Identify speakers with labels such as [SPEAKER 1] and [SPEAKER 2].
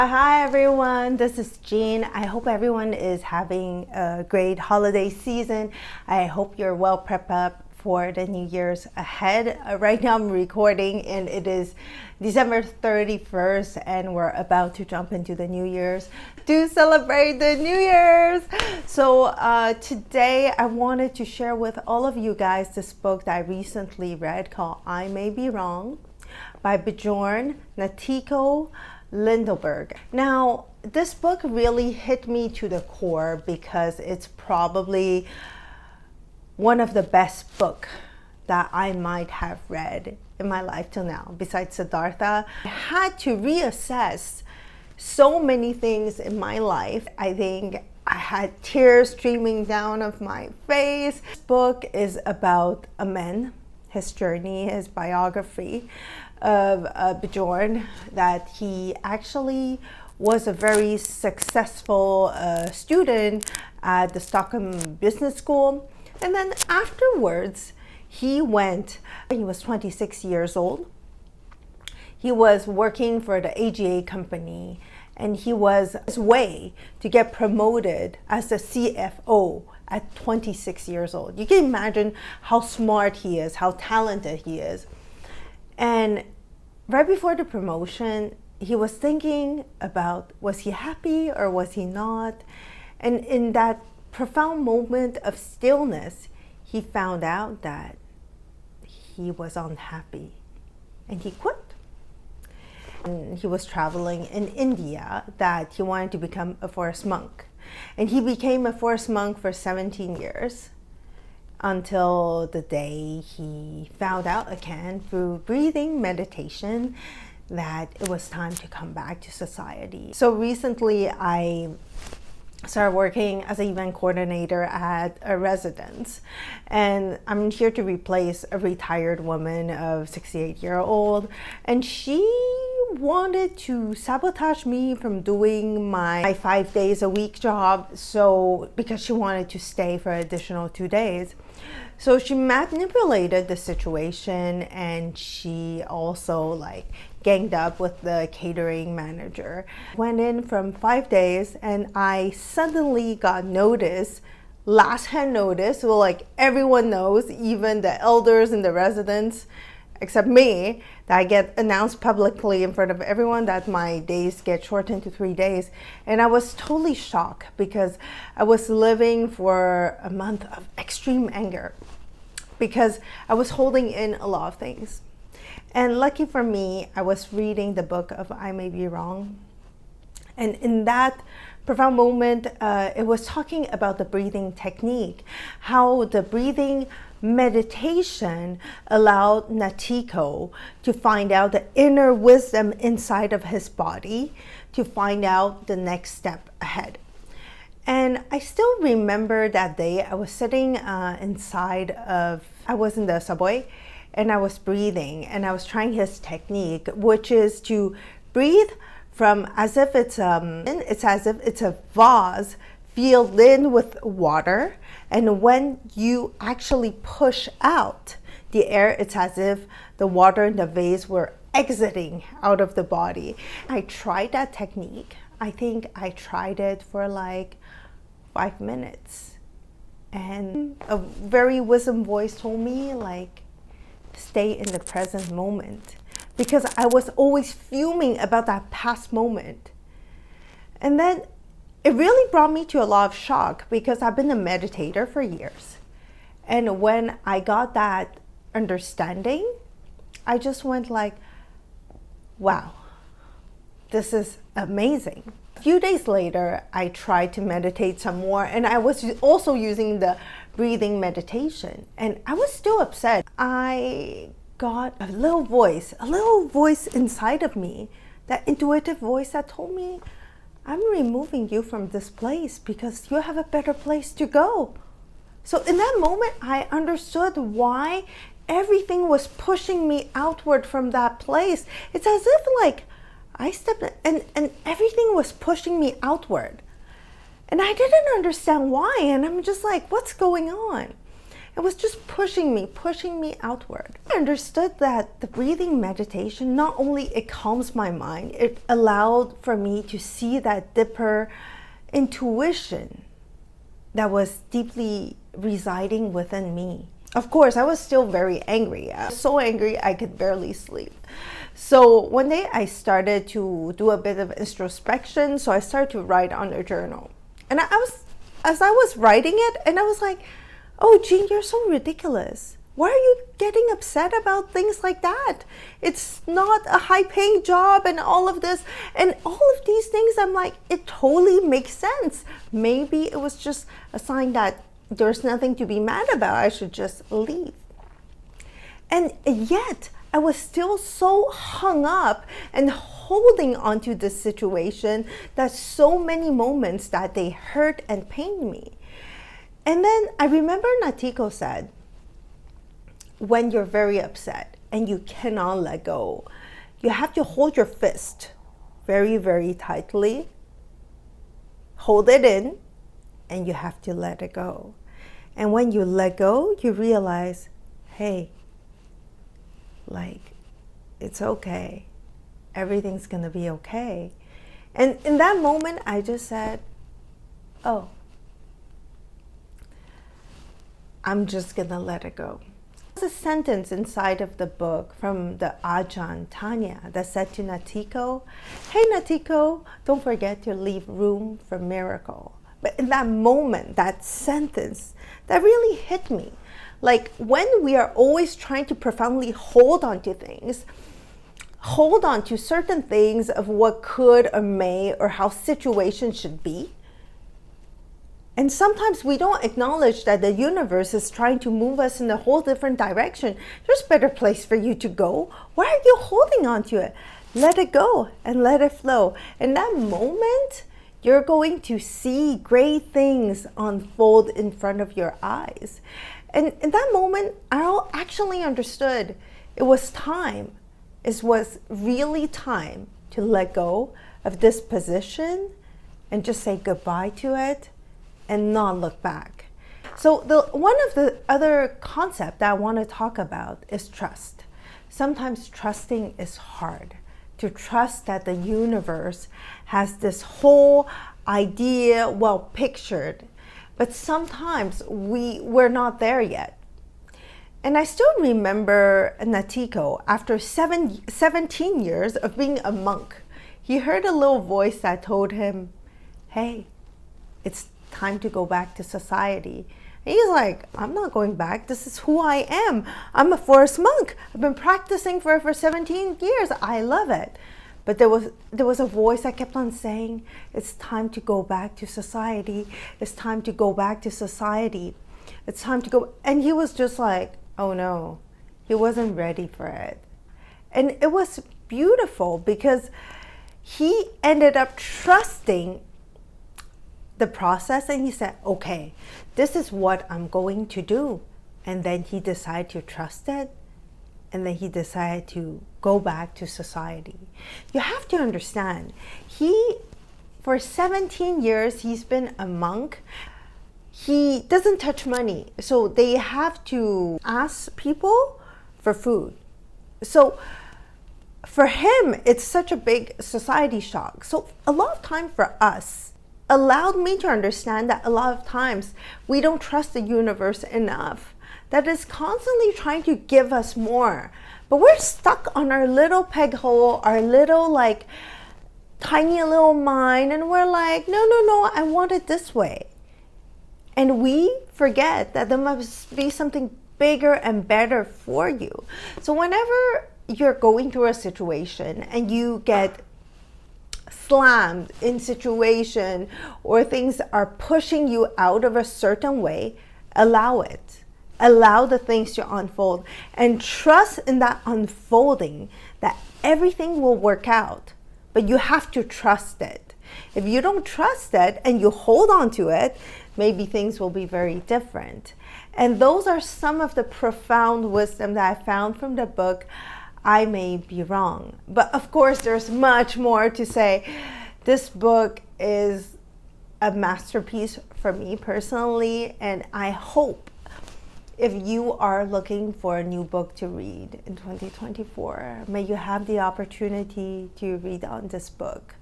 [SPEAKER 1] Hi everyone, this is Jean. I hope everyone is having a great holiday season. I hope you're well prepped up for the New Year's ahead. Right now I'm recording and it is December 31st and we're about to jump into the New Year's to celebrate the New Year's. So today I wanted to share with all of you guys this book that I recently read called I May Be Wrong by Björn Natthiko Lindblad. Now, this book really hit me to the core because it's probably one of the best books that I might have read in my life till now, besides Siddhartha. I had to reassess so many things in my life. I think I had tears streaming down of my face. This book is about a man, his journey, his biography of Bjorn, that he actually was a very successful student at the Stockholm Business School. And then afterwards, he was 26 years old. He was working for the AGA company and he was his way to get promoted as the CFO at 26 years old. You can imagine how smart he is, how talented he is. And right before the promotion, he was thinking about, was he happy or was he not? And in that profound moment of stillness, he found out that he was unhappy and he quit. And he was traveling in India that he wanted to become a forest monk. And he became a forest monk for 17 years. Until the day he found out again through breathing meditation that it was time to come back to society. So recently I started working as an event coordinator at a residence, and I'm here to replace a retired woman of 68-year-old, and she wanted to sabotage me from doing my 5 days a week job, because she wanted to stay for an additional 2 days. So she manipulated the situation, and she also ganged up with the catering manager. Went in from 5 days and I suddenly got notice, last hand notice. So everyone knows, even the elders in the residence, except me, that I get announced publicly in front of everyone that my days get shortened to 3 days. And I was totally shocked because I was living for a month of extreme anger because I was holding in a lot of things. And lucky for me, I was reading the book of I May Be Wrong. And in that profound moment, it was talking about the breathing technique, how the breathing meditation allowed Natthiko to find out the inner wisdom inside of his body, to find out the next step ahead. And I still remember that day I was sitting I was in the subway and I was breathing and I was trying his technique, which is to breathe from as if it's a vase filled in with water, and when you actually push out the air, it's as if the water in the vase were exiting out of the body. I tried that technique. I think I tried it for 5 minutes, and a very wisdom voice told me stay in the present moment, because I was always fuming about that past moment. And then it really brought me to a lot of shock because I've been a meditator for years. And when I got that understanding, I just went wow, this is amazing. A few days later, I tried to meditate some more, and I was also using the breathing meditation, and I was still upset. I got a little voice inside of me, that intuitive voice that told me, I'm removing you from this place because you have a better place to go. So in that moment, I understood why everything was pushing me outward from that place. It's as if I stepped in and everything was pushing me outward. And I didn't understand why. And I'm just what's going on? And It was just pushing me outward. I understood that the breathing meditation, not only it calms my mind, it allowed for me to see that deeper intuition that was deeply residing within me. Of course, I was still very angry. I was so angry I could barely sleep. So one day I started to do a bit of introspection. So I started to write on a journal. And as I was writing it, and I was like, oh, Jean, you're so ridiculous. Why are you getting upset about things like that? It's not a high-paying job and all of this. And all of these things, I'm like, it totally makes sense. Maybe it was just a sign that there's nothing to be mad about. I should just leave. And yet, I was still so hung up and holding onto this situation that so many moments that they hurt and pained me. And then I remember Natthiko said, when you're very upset and you cannot let go, you have to hold your fist very, very tightly, hold it in, and you have to let it go. And when you let go, you realize, hey, like, it's okay. Everything's gonna be okay. And in that moment, I just said, oh, I'm just gonna let it go. There's a sentence inside of the book from the Ajahn Tanya that said to Natthiko, hey Natthiko, don't forget to leave room for miracle. But in that moment, that sentence, that really hit me. Like when we are always trying to profoundly hold on to things, hold on to certain things of what could or may or how situations should be, and sometimes we don't acknowledge that the universe is trying to move us in a whole different direction. There's a better place for you to go. Why are you holding on to it? Let it go and let it flow. In that moment, you're going to see great things unfold in front of your eyes. And in that moment, I actually understood it was time. It was really time to let go of this position and just say goodbye to it and not look back. So one of the other concepts that I want to talk about is trust. Sometimes trusting is hard. To trust that the universe has this whole idea well pictured, but sometimes we're not there yet. And I still remember Natthiko, after 17 years of being a monk, he heard a little voice that told him, hey, it's time to go back to society. And he's like, I'm not going back. This is who I am. I'm a forest monk. I've been practicing for 17 years. I love it. But there was a voice that kept on saying, it's time to go back to society. It's time to go back to society. It's time to go. And he was just like, oh no, he wasn't ready for it. And it was beautiful because he ended up trusting the process, and he said, okay, this is what I'm going to do. And then he decided to trust it, and then he decided to go back to society. You have to understand, for 17 years, he's been a monk. He doesn't touch money, so they have to ask people for food. So for him, it's such a big society shock. So a lot of time for us, allowed me to understand that a lot of times we don't trust the universe enough, that is constantly trying to give us more. But we're stuck on our little peg hole, our little like tiny little mind, and we're like, no, I want it this way. And we forget that there must be something bigger and better for you. So whenever you're going through a situation and you get slammed in situation or things are pushing you out of a certain way, allow it. Allow the things to unfold and trust in that unfolding that everything will work out. But you have to trust it. If you don't trust it and you hold on to it, maybe things will be very different. And those are some of the profound wisdom that I found from the book. I may be wrong, but of course there's much more to say. This book is a masterpiece for me personally, and I hope if you are looking for a new book to read in 2024, may you have the opportunity to read on this book.